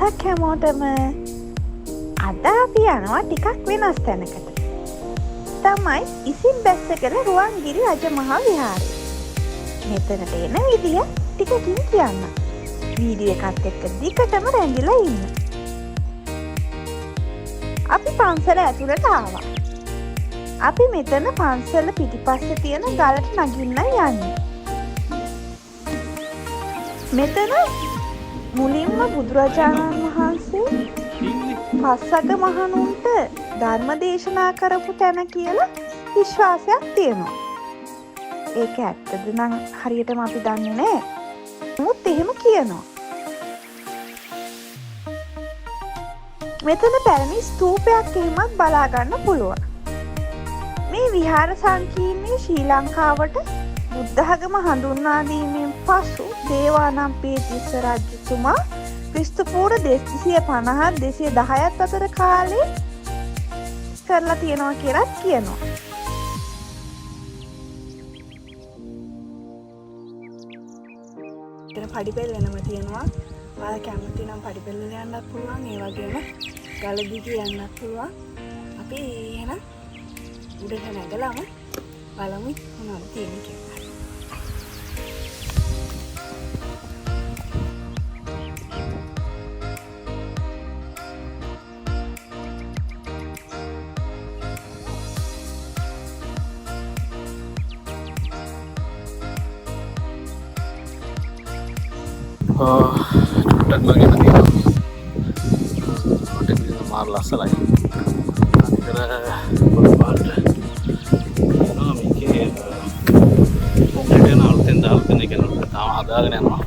දවසක් හැමෝටම. අද අපි යනවා ටිකක් වෙනස් තැනකට. තමයි ඉසින් බැස්සකල රුවන්ගිරි රජමහා විහාරය. මෙතනට එන විදිය ටිකකින් කියන්න. වීඩියෝ එකත් එක්ක දිගටම රැඳිලා ඉන්න. අපි පන්සල ඇතුළට ආවා. අපි මෙතන පන්සල පිටිපස්සේ තියෙන ගලට නගින්නයි යන්නේ. මෙතන මුලින්ම බුදුරජාණන් වහන්සේ පස්සක මහණුන්ට ධර්ම දේශනා කරපු තැන කියලා විශ්වාසයක් තියෙනවා. ඒක ඇත්තද නම් හරියටම අපි දන්නේ නැහැ. නමුත් එහෙම කියනවා. මෙතන පැරණි ස්තූපයක් එහෙමත් බලා ගන්න පුළුවන්. මේ විහාර සංකීර්ණයේ ශ්‍රී ලංකාවට බුද්ධ ධර්ම හඳුන්වා දීමෙන් පසු දේවානම්පියතිස්ස රජතුමා ක්‍රිස්තු පූර්ව 250 210 අතර කාලේ කරලා තියෙනවා කියලා කියනවා. ඉතින් පඩිපෙළ වෙනම තියෙනවා. ඔයාලා කැමති නම් පඩිපෙළට යන්නත් පුළුවන්. ඒ වගේම ගල දිගේ යන්නත් පුළුවන්. අපි එහෙනම් උඩට නැගලාම බලමු මොනවද තියෙන්නේ කියලා. චුට්ටක් වගේ තියෙනවා. මට ඉතින් මාර ලස්සනයි. අනිතර පොළපාට එනවා මේකේ කොන්ක්‍රීට් එක අලුතෙන් දාලා තියෙන එක නේද? තාම හදාගෙන යනවා.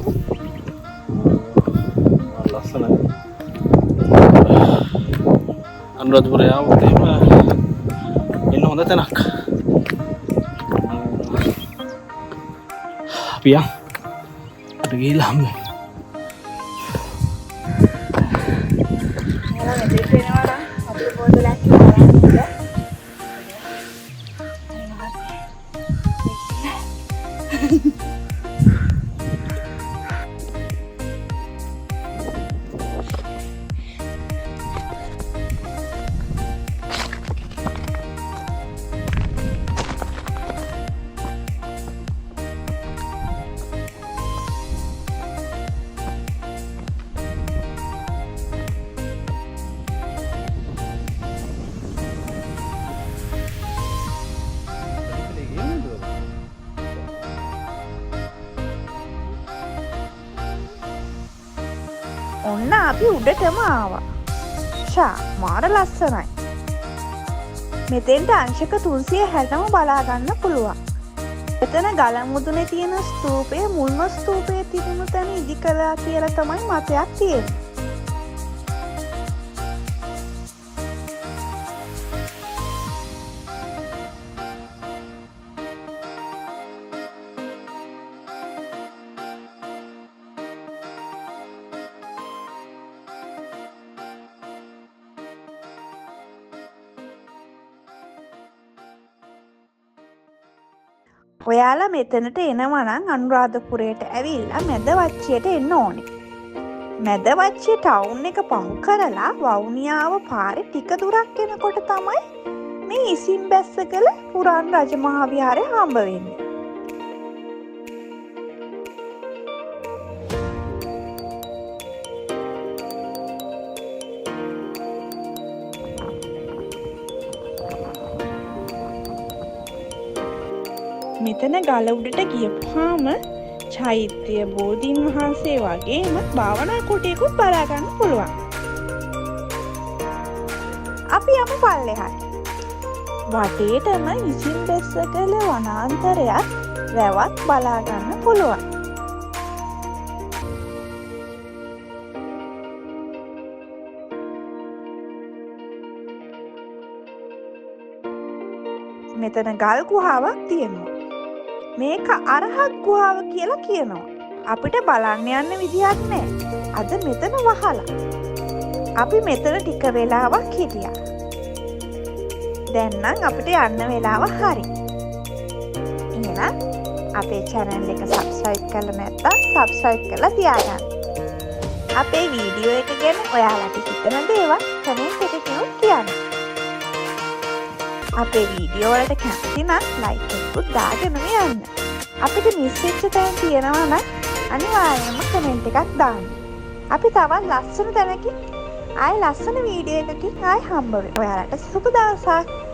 මාර ලස්සනයි. අනුරාධපුරේ ආවොත් එහෙම ඉන්න හොඳ තැනක්. අපි අර ගිහලා හම්බ ඔන්න අපි උඩටම ආවා. මාර ලස්සනයි. මෙතෙන්ට අංශක 360ම බලා ගන්න පුළුවන්. එතන ගල මුදුනේ තියෙන ස්තූපය මුල්ම ස්තූපයේ තිබුණු තැන ඉදි කළා කියලා තමයි මතයක් තියෙන්නේ. ඔයාලා මෙතනට එනවා නම් අනුරාධපුරයට ඇවිල්ලා මැදවච්චියට එන්න ඕනේ. මැදවච්චිය ටවුන් එක පහු කරලා වවුනියාව පාරේ ටික දුරක් යනකොට තමයි මේ ඉසින් බැස්සකල පුරාණ රජමහා විහාරය හම්බ වෙන්නේ. මෙතන ගල උඩට ගියපුවාම චෛත්‍ය බෝධීන් වහන්සේ වගේම භාවනා කුටියකුත් බලා ගන්න පුළුවන්. අපි යමු පල්ලෙහාට. වටේටම ඉසින් බැස්සකල වනාන්තරයක් වැවක් බලා ගන්න පුළුවන්. මෙතන ගල් ගුහාවක් තියෙනවා. මේක අරහත් ගුහාව කියලා කියනවා. අපිට බලන්න යන්න විදියක් නැහැ. අද මෙතන වහලා. අපි මෙතන ටික වෙලාවක් හිටියා. දැන් නම් අපිට යන්න වෙලාව හරි. එහෙනම් අපේ channel එක subscribe කරලා නැත්නම් subscribe කරලා තියාගන්න. අපේ වීඩියෝ එක ගැන ඔයාලට හිතන දේවල් කමෙන්ට් එකකින් කියන්න. අපේ වීඩියෝ වලට කැමති නම් ලයික් එකකුත් දාගෙන යන්න. අපිට මිස් වෙච්ච තැන් තියෙනවා නම් අනිවාර්යයෙන්ම කමෙන්ට් එකක් දාන්න. අපි තවත් ලස්සන තැනකින් ආයි ලස්සන වීඩියෝ එකකින් ආයි හම්බ වෙමු. ඔයාලට සුබ දවසක්.